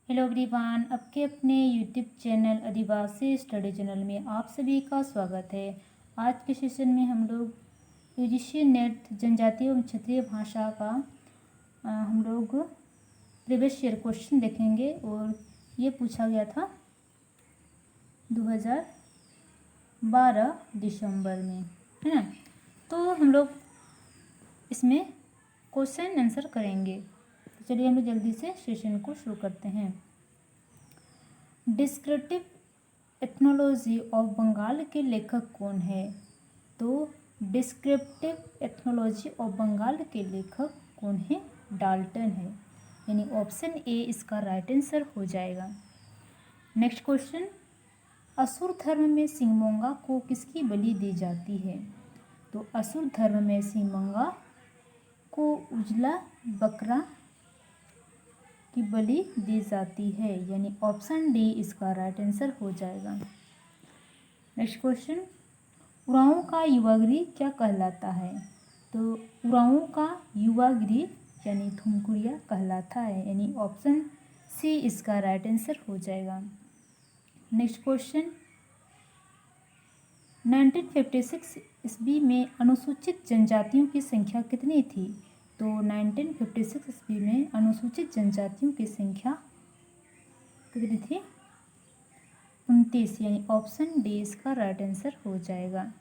Hello everyone, आपके अपने YouTube channel आदिवासी study channel में आप सभी का स्वागत है। आज के सेशन में हम लोग यूजीसी नेट जनजातीय एवं क्षेत्रीय भाषा का हम लोग प्रीवियस ईयर क्वेश्चन देखेंगे और ये पूछा गया था 2012 दिसंबर में, है ना। तो हम लोग इसमें क्वेश्चन आंसर करेंगे। तो चलिए हम लोग जल्दी से सेशन को शुरू करते हैं। डिस्क्रिप्टिव एथनोलॉजी ऑफ बंगाल के लेखक कौन है? तो डिस्क्रिप्टिव एथनोलॉजी ऑफ बंगाल के लेखक कौन है? डाल्टन है, यानी ऑप्शन ए इसका राइट आंसर हो जाएगा। नेक्स्ट क्वेश्चन, असुर धर्म में सिंगमोंगा को किसकी बलि दी जाती है? तो असुर धर्म में सिंगमोंगा को उजला बकरा की बलि दी जाती है, यानी ऑप्शन डी इसका राइट आंसर हो जाएगा। नेक्स्ट क्वेश्चन, उरांव का युवागृह क्या कहलाता है? तो उरांव का युवागृह यानी थुमकुरिया कहलाता है, यानी ऑप्शन सी इसका राइट आंसर हो जाएगा। नेक्स्ट क्वेश्चन, 1956 ईस्वी में अनुसूचित जनजातियों की संख्या कितनी थी? तो 1956 ईस्वी में अनुसूचित जनजातियों की संख्या कितनी थी? 29, यानी ऑप्शन डी इसका राइट आंसर हो जाएगा।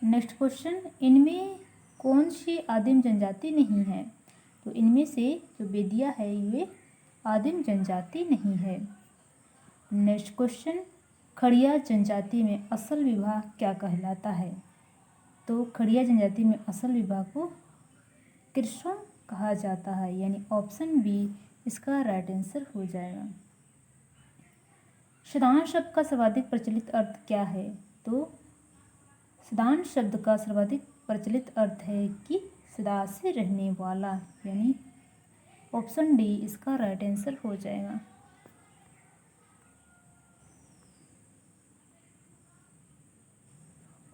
नेक्स्ट क्वेश्चन, इनमें कौन सी आदिम जनजाति नहीं है? तो इनमें से जो बेदिया है ये आदिम जनजाति नहीं है। नेक्स्ट क्वेश्चन, खड़िया जनजाति में असल विभाग क्या कहलाता है? तो खड़िया जनजाति में असल विभाग को कृष्ण कहा जाता है, यानी ऑप्शन बी इसका राइट आंसर हो जाएगा। सदान शब्द का सर्वाधिक प्रचलित अर्थ क्या है? तो सदान शब्द का सर्वाधिक प्रचलित अर्थ है कि सदा से रहने वाला, यानी ऑप्शन डी इसका राइट आंसर हो जाएगा।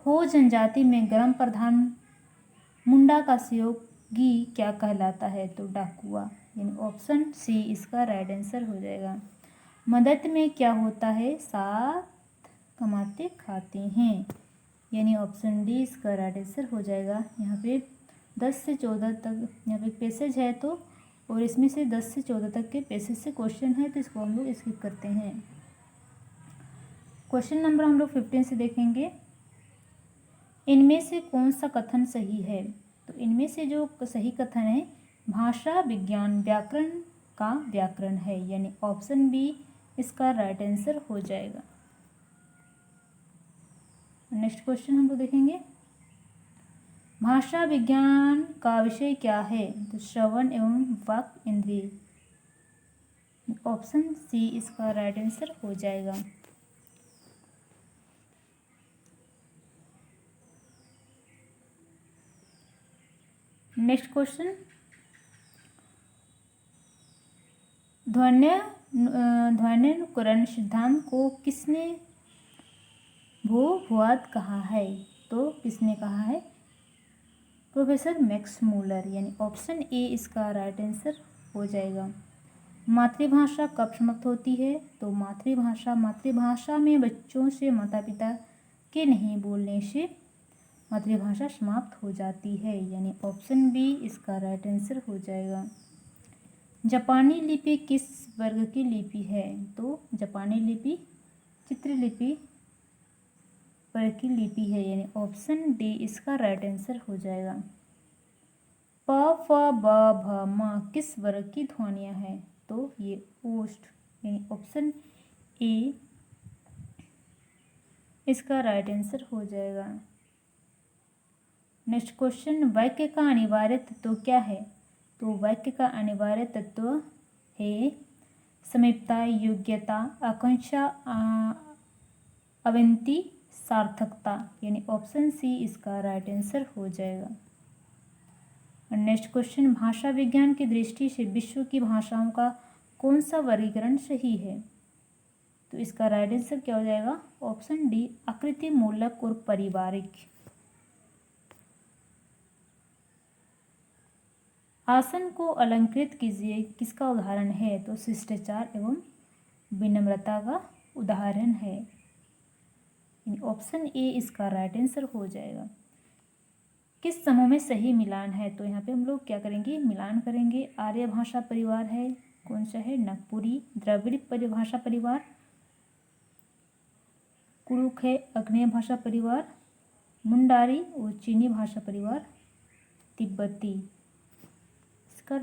हो जनजाति में ग्राम प्रधान मुंडा का सहयोगी क्या कहलाता है? तो डाकुआ, यानी ऑप्शन सी इसका राइट आंसर हो जाएगा। मदद में क्या होता है? साथ कमाते खाते हैं, यानी ऑप्शन डी इसका राइट आंसर हो जाएगा। यहाँ पे 10 से 14 तक यहाँ पे पैसेज है तो, और इसमें से 10 से 14 तक के पैसेज से क्वेश्चन है, तो इसको हम लोग स्किप करते हैं। क्वेश्चन नंबर हम लोग 15 से देखेंगे। इनमें से कौन सा कथन सही है? तो इनमें से जो सही कथन है भाषा विज्ञान व्याकरण का व्याकरण है, यानी ऑप्शन बी इसका राइट आंसर हो जाएगा। नेक्स्ट क्वेश्चन हम लोग देखेंगे, भाषा विज्ञान का विषय क्या है? तो श्रवण एवं वाक इंद्रिय, ऑप्शन सी इसका राइट आंसर हो जाएगा। नेक्स्ट क्वेश्चन, ध्वन्यानुकरण सिद्धांत को किसने भूभुवाद कहा है? तो किसने कहा है? प्रोफेसर मैक्स मूलर, यानी ऑप्शन ए इसका राइट आंसर हो जाएगा। मातृभाषा कब समाप्त होती है? तो मातृभाषा में बच्चों से माता पिता के नहीं बोलने से मातृभाषा समाप्त हो जाती है, यानी ऑप्शन बी इसका राइट आंसर हो जाएगा। जापानी लिपि किस वर्ग की लिपि है? तो जापानी लिपि चित्रलिपि वर्ग की लिपि है, यानी ऑप्शन डी इसका राइट आंसर हो जाएगा। प फ ब भ म किस वर्ग की ध्वनियाँ हैं? तो ये ओष्ठ, यानी ऑप्शन ए इसका राइट आंसर हो जाएगा। नेक्स्ट क्वेश्चन, वाक्य का अनिवार्य तत्व क्या है? तो वाक्य का अनिवार्य तत्व है समीपता, योग्यता, आकांक्षा, अवंती, सार्थकता, यानी ऑप्शन सी इसका राइट आंसर हो जाएगा। और नेक्स्ट क्वेश्चन, भाषा विज्ञान की दृष्टि से विश्व की भाषाओं का कौन सा वर्गीकरण सही है? तो इसका राइट आंसर क्या हो जाएगा? ऑप्शन डी आकृति मूलक और पारिवारिक। आसन को अलंकृत कीजिए किसका उदाहरण है? तो शिष्टाचार एवं विनम्रता का उदाहरण है। ऑप्शन ए इसका राइट आंसर हो जाएगा। किस समूह में सही मिलान है? तो यहाँ पे हम लोग क्या करेंगे? मिलान करेंगे। आर्य भाषा परिवार है, कौन सा है? नागपुरी। द्रविड़ परिभाषा परिवार, कुड़ुक है। आग्नेय भाषा परिवार मुंडारी, और चीनी भाषा परिवार तिब्बती। इसका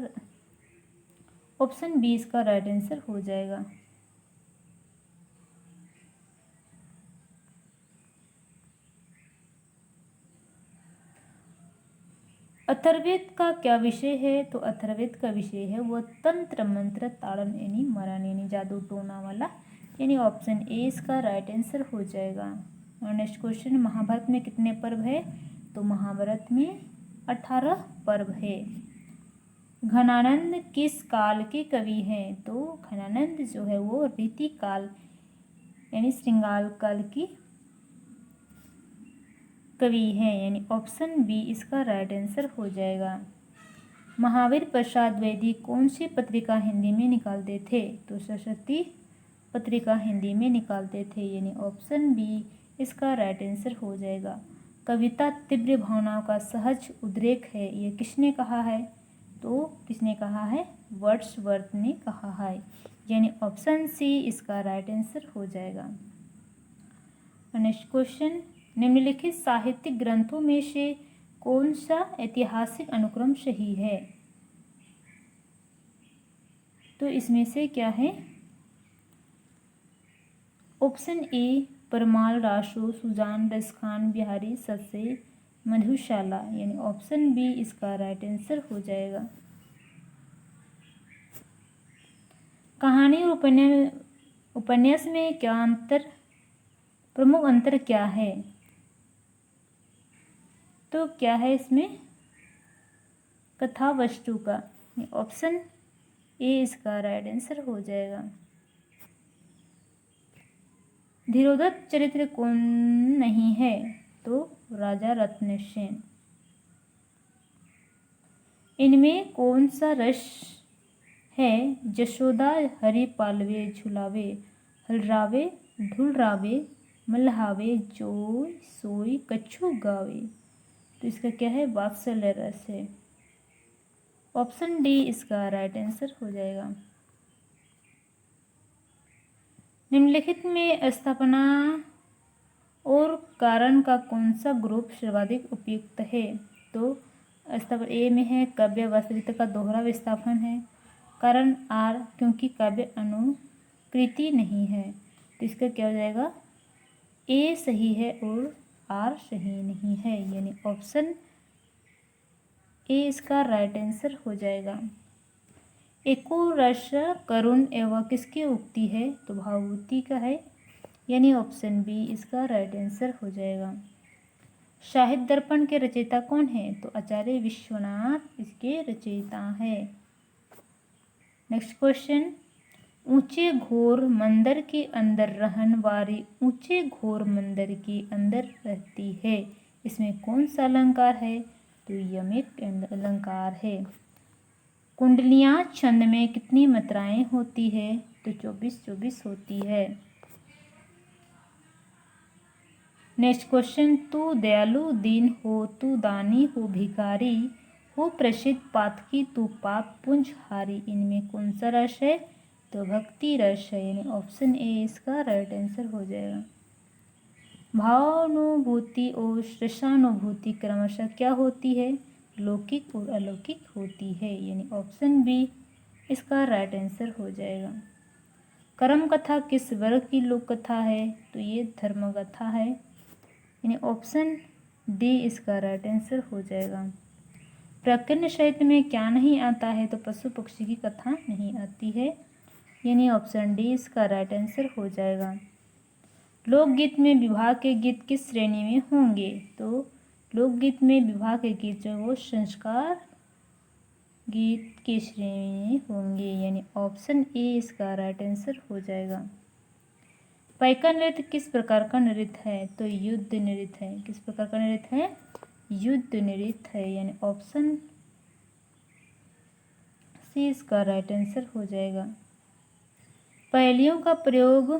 ऑप्शन बी इसका राइट आंसर हो जाएगा। अथर्ववेद का क्या विषय है? तो अथर्ववेद का विषय है वो तंत्र मंत्र ताड़न यानी मरण यानी जादू टोना वाला, यानी ऑप्शन ए इसका राइट आंसर हो जाएगा। और नेक्स्ट क्वेश्चन, महाभारत में कितने पर्व है? तो महाभारत में 18 पर्व है। घनानंद किस काल के कवि हैं? तो घनानंद जो है वो रीति काल यानी श्रृंगार काल की कवि हैं, यानी ऑप्शन बी इसका राइट आंसर हो जाएगा। महावीर प्रसाद द्विवेदी कौन सी पत्रिका हिंदी में निकालते थे? तो सरस्वती पत्रिका हिंदी में निकालते थे, यानी ऑप्शन बी इसका राइट आंसर हो जाएगा। कविता तीव्र भावनाओं का सहज उद्रेक है, ये किसने कहा है? तो किसने कहा है? वर्ड्सवर्थ ने कहा है, यानी ऑप्शन सी इसका राइट आंसर हो जाएगा। नेक्स्ट क्वेश्चन, निम्नलिखित साहित्यिक ग्रंथों में से कौन सा ऐतिहासिक अनुक्रम सही है? तो इसमें से क्या है? ऑप्शन ए परमाल रासो सुजान रसखान बिहारी सस्य मधुशाला, यानी ऑप्शन बी इसका राइट आंसर हो जाएगा। कहानी और उपन्यास में क्या अंतर, प्रमुख अंतर क्या है? तो क्या है इसमें? कथा वस्तु का, ऑप्शन ए इसका राइट आंसर हो जाएगा। धीरोदत्त चरित्र कौन नहीं है? तो राजा रत्नसेन। इनमें कौन सा रस है? जशोदा हरि पालवे झुलावे, हलरावे ढुलरावे मल्हावे जोय सोई कछु गावे। तो इसका क्या है? वात्सल्य रस है, ऑप्शन डी इसका राइट आंसर हो जाएगा। निम्नलिखित में स्थापना और कारण का कौन सा ग्रुप सर्वाधिक उपयुक्त है? तो स्थापना ए में है काव्य वास्तविकता का दोहरा विस्थापन है, कारण आर क्योंकि काव्य अनुकृति नहीं है। तो इसका क्या हो जाएगा? ए सही है और आर सही नहीं है, यानी ऑप्शन ए इसका राइट आंसर हो जाएगा। एको रस करुण एवं किसकी उक्ति है? तो भावभूति का है, यानी ऑप्शन बी इसका राइट आंसर हो जाएगा। साहित्य दर्पण के रचयिता कौन है? तो आचार्य विश्वनाथ इसके रचयिता है। नेक्स्ट क्वेश्चन, ऊंचे घोर मंदिर के अंदर रहन वाली ऊंचे घोर मंदिर के अंदर रहती है, इसमें कौन सा अलंकार है? तो यमिक अलंकार है। कुंडलियां छंद में कितनी मात्राएं होती है? तो 24-24 होती है। नेक्स्ट क्वेश्चन, तू दयालु दीन हो, तू दानी हो भिखारी हो, प्रसिद्ध पातकी तू पाप पुंज हारी, इनमें कौन सा रस है? तो भक्ति रस है, यानी ऑप्शन ए इसका राइट आंसर हो जाएगा। भावानुभूति और रसानुभूति क्रमशः क्या होती है? लौकिक और अलौकिक होती है, यानी ऑप्शन बी इसका राइट आंसर हो जाएगा। कर्म कथा किस वर्ग की लोक कथा है? तो ये धर्म कथा है, यानी ऑप्शन डी इसका राइट आंसर हो जाएगा। प्राकृत साहित्य में क्या नहीं आता है? तो पशु पक्षी की कथा नहीं आती है, यानी ऑप्शन डी इसका राइट आंसर हो जाएगा। लोकगीत में विवाह के गीत किस श्रेणी में होंगे? तो लोकगीत में विवाह के गीत जो वो संस्कार गीत की श्रेणी में होंगे, यानी ऑप्शन ए इसका राइट आंसर हो जाएगा। पैका नृत्य किस प्रकार का नृत्य है? तो युद्ध नृत्य है। किस प्रकार का नृत्य है? युद्ध नृत्य है, यानी ऑप्शन सी इसका राइट आंसर हो जाएगा। पहेलियों का प्रयोग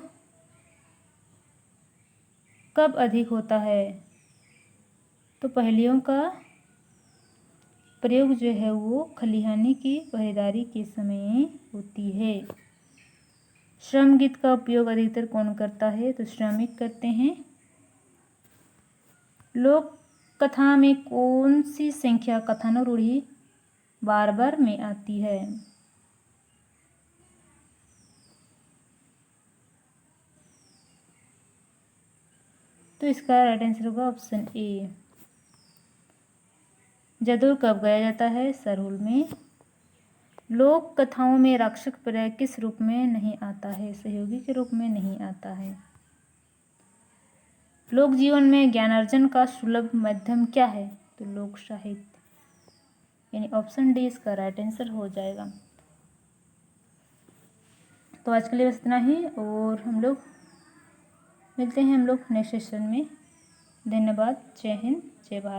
कब अधिक होता है? तो पहेलियों का प्रयोग जो है वो खलिहानी की पहरेदारी के समय होती है। श्रम गीत का उपयोग अधिकतर कौन करता है? तो श्रमिक करते हैं। लोक कथा में कौन सी संख्या कथानक रूढ़ि बार बार में आती है? तो इसका राइट आंसर होगा ऑप्शन ए। जदुर कब गाया जाता है? सरहुल में। लोक कथाओं में राक्षस प्रयोग किस रूप में नहीं आता है? सहयोगी के रूप में नहीं आता है। लोक जीवन में ज्ञानार्जन का सुलभ माध्यम क्या है? तो लोक साहित्य, यानी ऑप्शन डी इसका राइट आंसर हो जाएगा। तो आज के लिए बस इतना ही, और हम लोग मिलते हैं नेक्स्ट सेशन में। धन्यवाद। जय हिंद, जय भारत।